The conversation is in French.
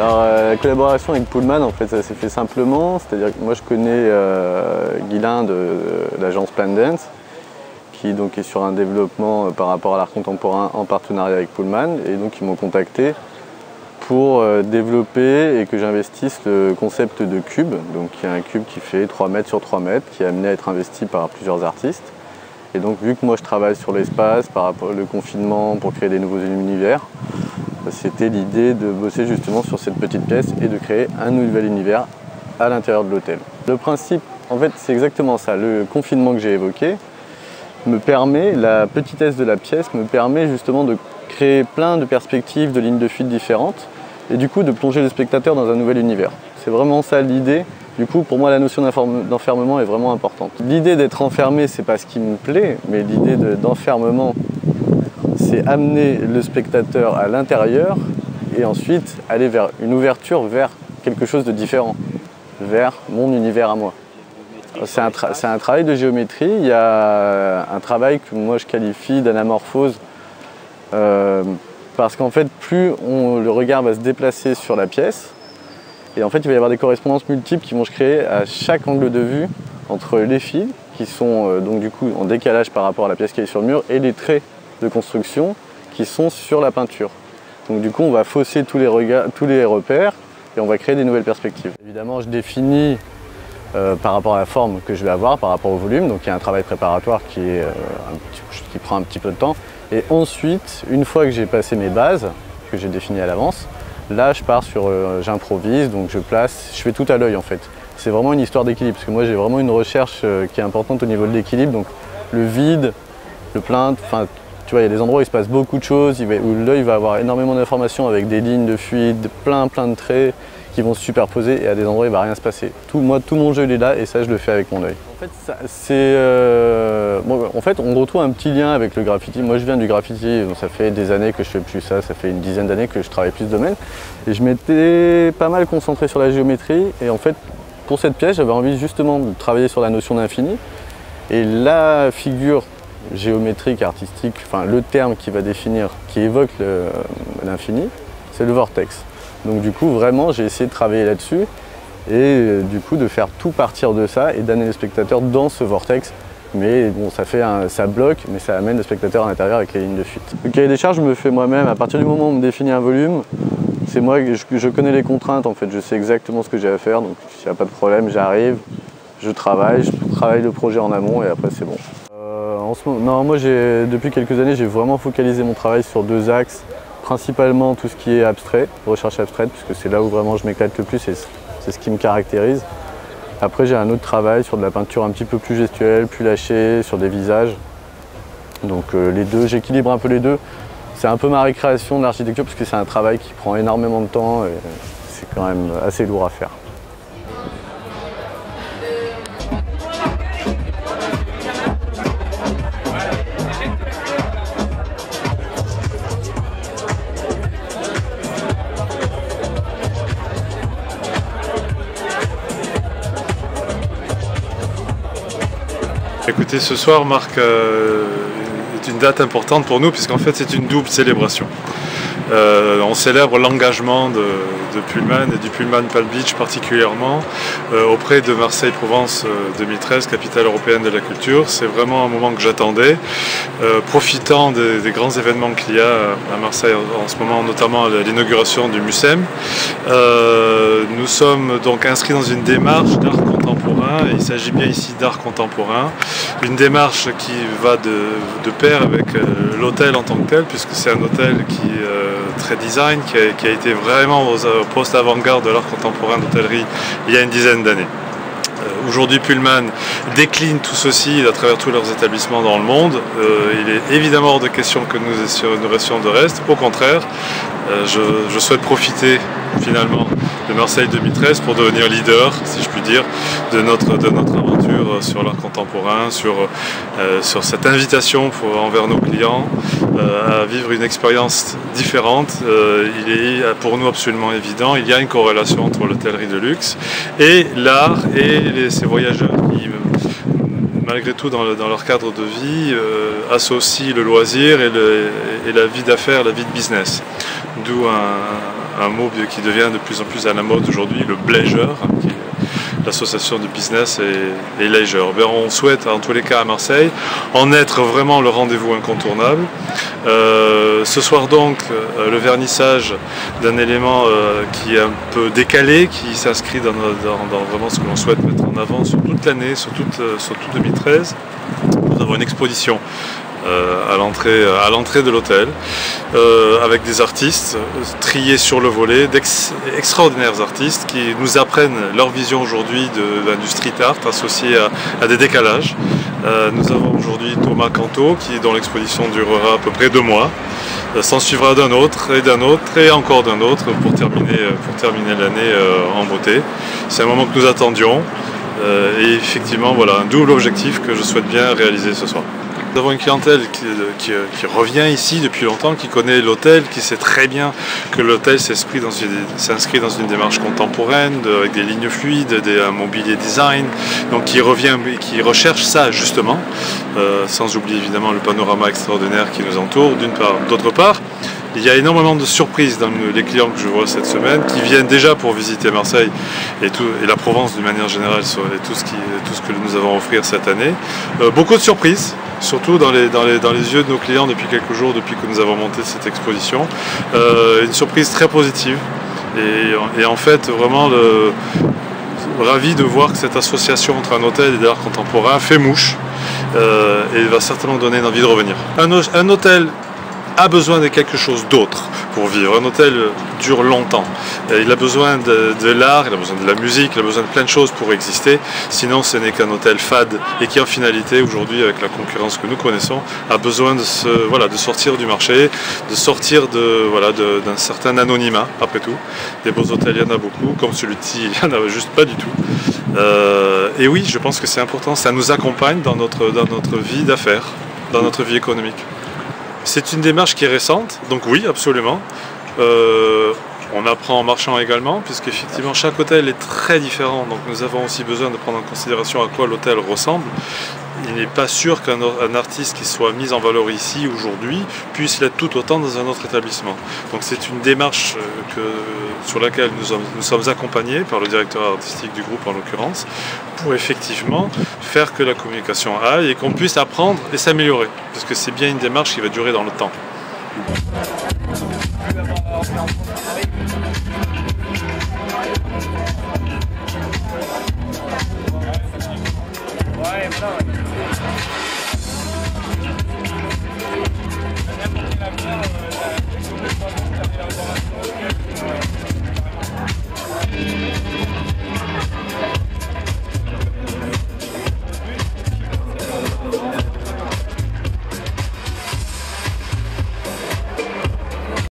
Alors, la collaboration avec Pullman, en fait, ça s'est fait simplement. C'est-à-dire que moi, je connais Guylain de l'agence Plan Dance, qui donc est sur un développement par rapport à l'art contemporain en partenariat avec Pullman. Et donc, ils m'ont contacté pour développer et que j'investisse le concept de cube. Donc, il y a un cube qui fait 3 mètres sur 3 mètres, qui est amené à être investi par plusieurs artistes. Et donc, vu que moi, je travaille sur l'espace par rapport au confinement pour créer des nouveaux univers, c'était l'idée de bosser justement sur cette petite pièce et de créer un nouvel univers à l'intérieur de l'hôtel. Le principe, en fait, c'est exactement ça. Le confinement que j'ai évoqué me permet, la petitesse de la pièce me permet justement de créer plein de perspectives, de lignes de fuite différentes et du coup de plonger le spectateur dans un nouvel univers. C'est vraiment ça l'idée. Du coup, pour moi, la notion d'enfermement est vraiment importante. L'idée d'être enfermé, c'est pas ce qui me plaît, mais l'idée d'enfermement, c'est amener le spectateur à l'intérieur et ensuite aller vers une ouverture vers quelque chose de différent, vers mon univers à moi. C'est un travail de géométrie. Il y a un travail que moi je qualifie d'anamorphose parce qu'en fait, plus le regard va se déplacer sur la pièce, et en fait, il va y avoir des correspondances multiples qui vont se créer à chaque angle de vue entre les fils qui sont donc du coup en décalage par rapport à la pièce qui est sur le mur et les traits de construction qui sont sur la peinture. Donc du coup, on va fausser tous les repères et on va créer des nouvelles perspectives. Évidemment, je définis par rapport à la forme que je vais avoir, par rapport au volume. Donc il y a un travail préparatoire qui prend un petit peu de temps. Et ensuite, une fois que j'ai passé mes bases, que j'ai définies à l'avance, là je pars sur, j'improvise, donc je place, je fais tout à l'œil en fait. C'est vraiment une histoire d'équilibre, parce que moi j'ai vraiment une recherche qui est importante au niveau de l'équilibre, donc le vide, le plein, enfin tu vois, il y a des endroits où il se passe beaucoup de choses, où l'œil va avoir énormément d'informations avec des lignes de fuite, plein de traits qui vont se superposer, et à des endroits où il ne va rien se passer. Moi, tout mon jeu il est là, et ça je le fais avec mon œil. En fait, on retrouve un petit lien avec le graffiti. Moi je viens du graffiti, donc ça fait des années que je fais plus ça, ça fait une dizaine d'années que je travaille plus ce domaine. Et je m'étais pas mal concentré sur la géométrie, et en fait, pour cette pièce, j'avais envie justement de travailler sur la notion d'infini. Et la figure géométrique, artistique, enfin le terme qui va définir, qui évoque l'infini, c'est le vortex. Donc du coup, vraiment, j'ai essayé de travailler là-dessus et du coup de faire tout partir de ça et d'amener le spectateur dans ce vortex. Mais bon, ça bloque, mais ça amène le spectateur à l'intérieur avec les lignes de fuite. Le cahier des charges, je me fais moi-même. À partir du moment où on me définit un volume, c'est moi, je connais les contraintes en fait, je sais exactement ce que j'ai à faire, donc s'il n'y a pas de problème, j'arrive, je travaille le projet en amont et après c'est bon. Non, moi depuis quelques années, j'ai vraiment focalisé mon travail sur 2 axes. Principalement tout ce qui est abstrait, recherche abstraite, puisque c'est là où vraiment je m'éclate le plus et c'est ce qui me caractérise. Après j'ai un autre travail sur de la peinture un petit peu plus gestuelle, plus lâchée, sur des visages. Donc les deux, j'équilibre un peu les deux. C'est un peu ma récréation de l'architecture parce que c'est un travail qui prend énormément de temps et c'est quand même assez lourd à faire. Écoutez, ce soir est une date importante pour nous puisqu'en fait c'est une double célébration. On célèbre l'engagement de Pullman et du Pullman Palm Beach particulièrement auprès de Marseille-Provence 2013, capitale européenne de la culture. C'est vraiment un moment que j'attendais, profitant des grands événements qu'il y a à Marseille en ce moment, notamment l'inauguration du MUSEM. Nous sommes donc inscrits dans une démarche d'art contemporain, et il s'agit bien ici d'art contemporain, une démarche qui va de pair avec l'hôtel en tant que tel, puisque c'est un hôtel qui très design, qui a été vraiment au poste avant-garde de l'art contemporain d'hôtellerie il y a une dizaine d'années. Aujourd'hui, Pullman décline tout ceci à travers tous leurs établissements dans le monde. Il est évidemment hors de question que nous restions de reste. Au contraire, je souhaite profiter finalement de Marseille 2013 pour devenir leader, si je puis dire, de notre aventure sur l'art contemporain, sur cette invitation envers nos clients à vivre une expérience différente. Il est pour nous absolument évident, il y a une corrélation entre l'hôtellerie de luxe et l'art et ces voyageurs qui, malgré tout, dans leur cadre de vie, associent le loisir et la vie d'affaires, la vie de business. D'où un mot qui devient de plus en plus à la mode aujourd'hui, le bleisure, qui est l'association de business et leisure. On souhaite en tous les cas à Marseille en être vraiment le rendez-vous incontournable. Ce soir donc le vernissage d'un élément qui est un peu décalé, qui s'inscrit dans vraiment ce que l'on souhaite mettre en avant sur toute l'année, sur tout 2013. Nous avons une exposition à l'entrée de l'hôtel avec des artistes triés sur le volet, d'extraordinaires artistes qui nous apprennent leur vision aujourd'hui du street art associé à des décalages. Nous avons aujourd'hui Thomas Canto dont l'exposition durera à peu près 2 mois. S'en suivra d'un autre et encore d'un autre pour terminer l'année en beauté. C'est un moment que nous attendions et effectivement voilà un double objectif que je souhaite bien réaliser ce soir. Nous avons une clientèle qui revient ici depuis longtemps, qui connaît l'hôtel, qui sait très bien que l'hôtel s'inscrit dans une démarche contemporaine, avec des lignes fluides, un mobilier design, donc qui revient et qui recherche ça justement, sans oublier évidemment le panorama extraordinaire qui nous entoure d'une part. D'autre part, il y a énormément de surprises dans les clients que je vois cette semaine qui viennent déjà pour visiter Marseille et la Provence d'une manière générale et tout ce que nous avons à offrir cette année. Beaucoup de surprises, surtout dans les yeux de nos clients depuis quelques jours, depuis que nous avons monté cette exposition. Une surprise très positive et en fait vraiment ravi de voir que cette association entre un hôtel et de l'art contemporain fait mouche et va certainement donner une envie de revenir. Un hôtel a besoin de quelque chose d'autre pour vivre. Un hôtel dure longtemps. Il a besoin de l'art, il a besoin de la musique, il a besoin de plein de choses pour exister. Sinon, ce n'est qu'un hôtel fade et qui, en finalité, aujourd'hui, avec la concurrence que nous connaissons, a besoin de sortir du marché, de sortir d'un certain anonymat, après tout. Des beaux hôtels, il y en a beaucoup. Comme celui-ci, il n'y en a juste pas du tout. Et oui, je pense que c'est important. Ça nous accompagne dans notre vie d'affaires, dans notre vie économique. C'est une démarche qui est récente, donc oui, absolument. On apprend en marchant également, puisqu'effectivement chaque hôtel est très différent, donc nous avons aussi besoin de prendre en considération à quoi l'hôtel ressemble. Il n'est pas sûr qu'un artiste qui soit mis en valeur ici aujourd'hui puisse l'être tout autant dans un autre établissement. Donc c'est une démarche sur laquelle nous sommes accompagnés par le directeur artistique du groupe en l'occurrence, pour effectivement faire que la communication aille et qu'on puisse apprendre et s'améliorer, parce que c'est bien une démarche qui va durer dans le temps. Ouais, voilà, ouais.